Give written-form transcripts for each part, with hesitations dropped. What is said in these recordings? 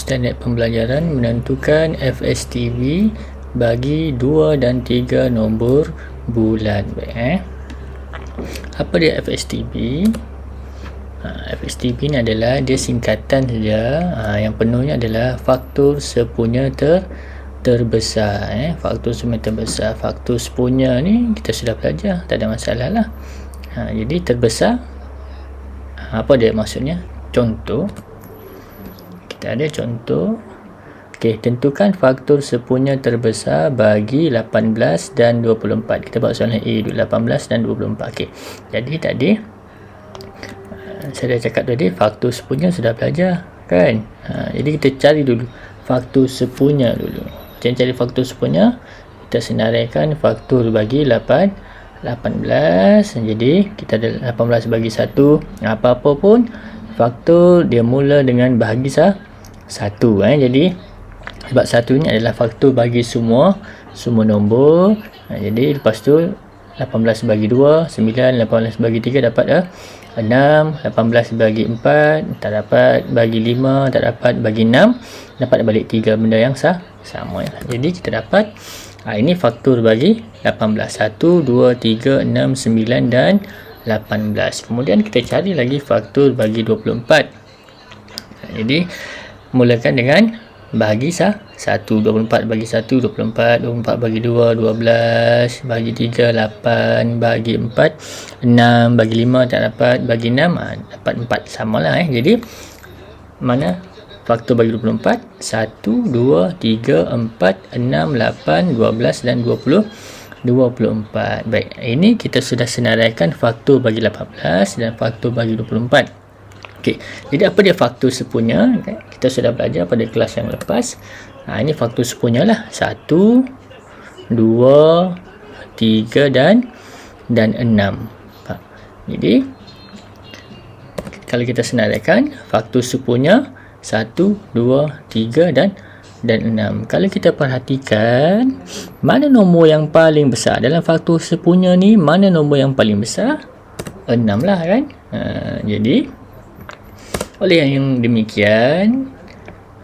Standard Pembelajaran menentukan FSTB bagi 2 dan 3 nombor bulan. Baik, apa dia FSTB? FSTB ni adalah dia singkatan saja. Yang penuhnya adalah faktor sepunya terbesar. Faktor sepunya terbesar. Faktor sepunya ni kita sudah belajar, tak ada masalah lah. Jadi terbesar, apa dia maksudnya? Contoh, kita ada contoh. Okey, tentukan faktor sepunya terbesar bagi 18 dan 24. Kita buat soalan A dulu, 18 dan 24. Okey, jadi tadi saya dah cakap tadi faktor sepunya sudah belajar kan. Jadi kita cari dulu faktor sepunya dulu. Kita cari faktor sepunya, kita senaraikan faktor bagi 18. Jadi kita ada 18 bagi 1. Apa-apa pun faktor dia mula dengan bahagi 1. Jadi sebab 1 ni adalah faktor bagi semua nombor. Jadi lepas tu 18 bagi 2 9, 18 bagi 3 dapat 6, 18 bagi 4 tak dapat, bagi 5 tak dapat, bagi 6 dapat balik 3, benda yang sama ya. Jadi kita dapat ini faktor bagi 18, 1, 2, 3, 6, 9 dan 18. Kemudian kita cari lagi faktor bagi 24. Jadi mulakan dengan bagi 1, 24 bagi 1, 24, 24 bagi 2, 12, bagi 3, 8, bagi 4, 6, bagi 5 tak dapat, bagi 6, dapat 4, samalah Jadi, mana faktor bagi 24? 1, 2, 3, 4, 6, 8, 12 dan 24. Baik, ini kita sudah senaraikan faktor bagi 18 dan faktor bagi 24. Okey, jadi apa dia faktor sepunya? Kita sudah belajar pada kelas yang lepas. Ini faktor sepunya lah. 1, 2, 3 dan 6. Jadi kalau kita senaraikan faktor sepunya 1, 2, 3 dan 6. Kalau kita perhatikan mana nombor yang paling besar dalam faktor sepunya ni, mana nombor yang paling besar? 6 lah kan. Jadi oleh yang demikian,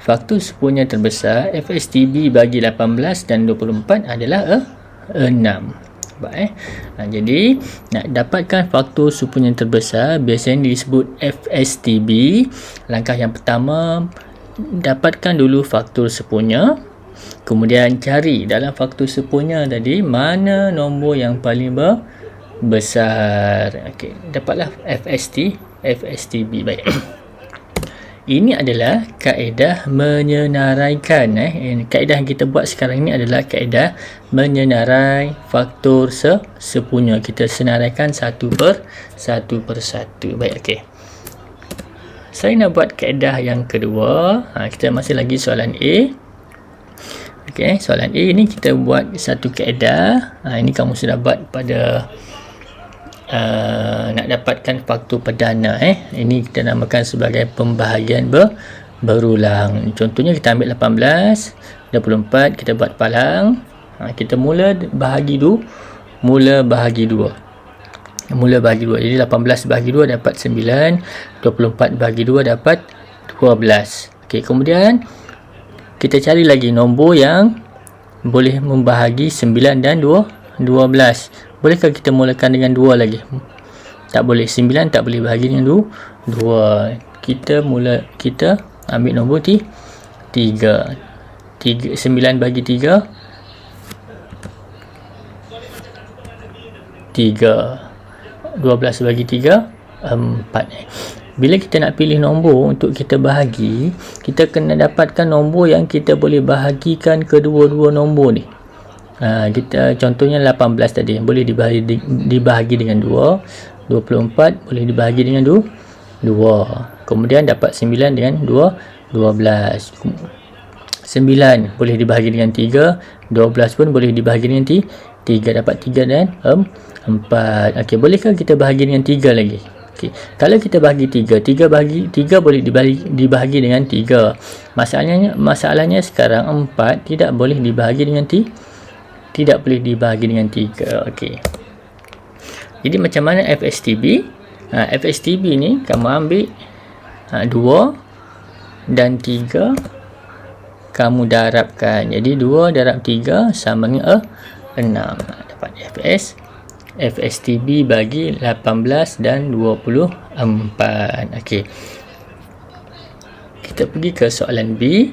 faktor sepunya terbesar FSTB bagi 18 dan 24 adalah 6. Baik. Jadi nak dapatkan faktor sepunya terbesar biasanya disebut FSTB. Langkah yang pertama, dapatkan dulu faktor sepunya. Kemudian cari dalam faktor sepunya tadi mana nombor yang paling besar. Okey, dapatlah FSTB. Baik. Ini adalah kaedah menyenaraikan. Kaedah yang kita buat sekarang ini adalah kaedah menyenarai faktor sepunya. Kita senaraikan satu per satu. Baik, okey. Saya nak buat kaedah yang kedua. Kita masih lagi soalan A. Okey, soalan A ni kita buat satu kaedah. Ini kamu sudah buat pada nak dapatkan faktor perdana. Ini kita namakan sebagai pembahagian berulang. Contohnya kita ambil 18, 24, kita buat palang. Kita mula bahagi 2. Jadi 18 bahagi 2 dapat 9, 24 bahagi 2 dapat 12. Okey, kemudian kita cari lagi nombor yang boleh membahagi 9 dan 12. Bolehkah kita mulakan dengan 2 lagi? Tak boleh. 9 tak boleh bahagi dengan 2. Kita ambil nombor 3. 9 bagi 3 12 bagi 3 4. Bila kita nak pilih nombor untuk kita bahagi, kita kena dapatkan nombor yang kita boleh bahagikan kedua-dua nombor ni. Kita contohnya 18 tadi boleh dibahagi dengan 2, 24 boleh dibahagi dengan 2. Kemudian dapat 9 dengan 12. 9 boleh dibahagi dengan 3, 12 pun boleh dibahagi dengan 3, dapat 3 dan 4. Okey, bolehkah kita bahagi dengan 3 lagi? Okey, kalau kita bahagi 3 bahagi 3 boleh dibahagi dengan 3. Masalahnya sekarang 4 tidak boleh dibahagi dengan 3. Okey. Jadi macam mana FSTB? FSTB ni kamu ambil 2 dan 3 kamu darabkan. Jadi 2 darab 3 sama dengan 6. Dapat FSTB bagi 18 dan 24. Okey. Kita pergi ke soalan B.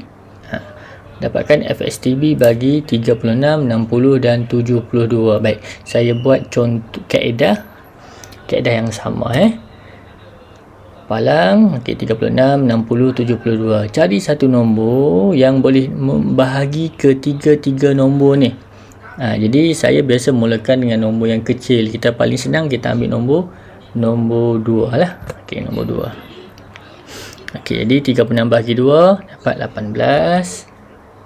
Dapatkan FSTB bagi 36, 60 dan 72. Baik, saya buat contoh kaedah yang sama Palang, okey, 36, 60, 72. Cari satu nombor yang boleh membahagi ketiga-tiga nombor ni. Jadi saya biasa mulakan dengan nombor yang kecil. Kita paling senang kita ambil nombor 2 lah. Okey, nombor 2. Okey, jadi 36 bagi 2 dapat 18.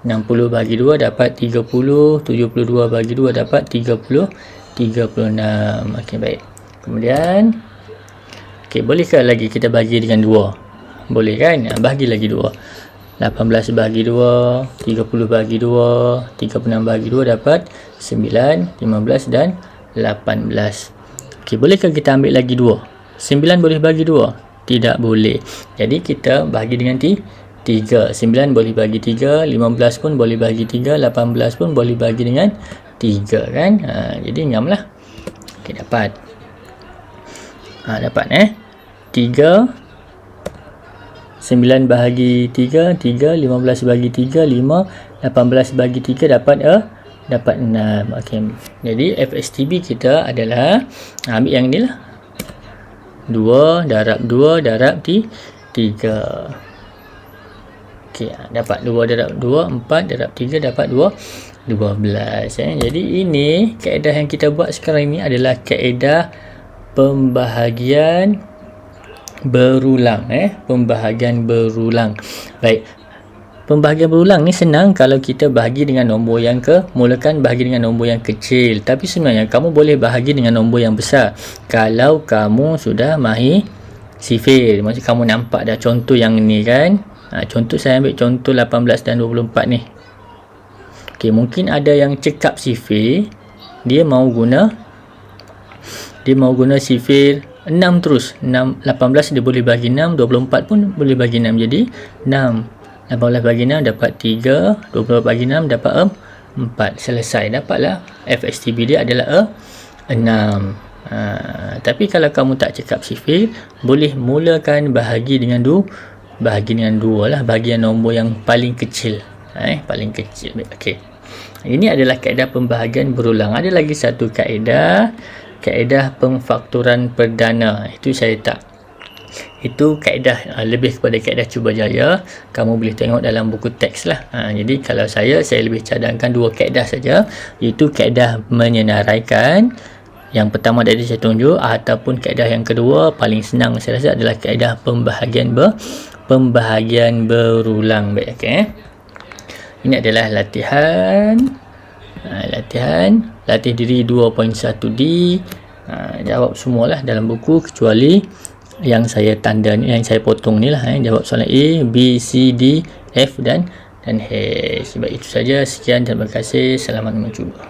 60 bagi 2 dapat 30. 72 bagi 2 dapat 36. Okey, baik. Kemudian bolehkah lagi kita bagi dengan 2? Boleh kan? Bagi lagi 2. 18 bagi 2, 30 bagi 2, 36 bagi 2 dapat 9, 15 dan 18. Okey, bolehkah kita ambil lagi 2? 9 boleh bagi 2? Tidak boleh. Jadi kita bagi dengan 3. 9 boleh bagi 3, 15 pun boleh bagi 3, 18 pun boleh bagi dengan 3 kan? Jadi nyamlah. Okey, dapat. Dapat 3 9 bahagi 3, 3, 15 bagi 3, 5, 18 bagi 3 dapat 6. Okey. Jadi FSTB kita adalah ambil yang ni lah. 2 darab 2 darab 3. Okey, dapat 2 darab 2, 4 darab 3 dapat 12. Jadi ini kaedah yang kita buat sekarang ini adalah kaedah pembahagian berulang. Pembahagian berulang. Baik, pembahagian berulang ni senang kalau kita bahagi dengan nombor yang mulakan bahagi dengan nombor yang kecil. Tapi sebenarnya kamu boleh bahagi dengan nombor yang besar kalau kamu sudah mahir sifir. Maksud kamu nampak dah contoh yang ni kan. Contoh saya ambil contoh 18 dan 24 ni. Okey, mungkin ada yang cekap sifir, dia mau guna sifir 6 terus. 18 dia boleh bagi 6, 24 pun boleh bagi 6. Jadi 6. 18 bagi 6 dapat 3, 24 bagi 6 dapat 4. Selesai. Dapatlah FSTB dia adalah 6. Tapi kalau kamu tak cekap sifir, boleh mulakan bahagi dengan 2 lah. Bahagian nombor yang paling kecil. Paling kecil. Okey. Ini adalah kaedah pembahagian berulang. Ada lagi satu kaedah pemfaktoran perdana. Itu kaedah lebih kepada kaedah cuba jaya. Kamu boleh tengok dalam buku teks lah. Jadi kalau saya lebih cadangkan 2 kaedah saja, iaitu kaedah menyenaraikan. Yang pertama tadi saya tunjuk, ataupun kaedah yang kedua paling senang saya rasa adalah kaedah pembahagian berulang. Baik, okey. Ini adalah latihan latih diri 2.1D. Jawab semualah dalam buku kecuali yang saya tanda ni, yang saya potong ni lah. Jawab soalan A, B, C, D, F dan H. Sebab itu saja. Sekian, terima kasih, selamat mencuba.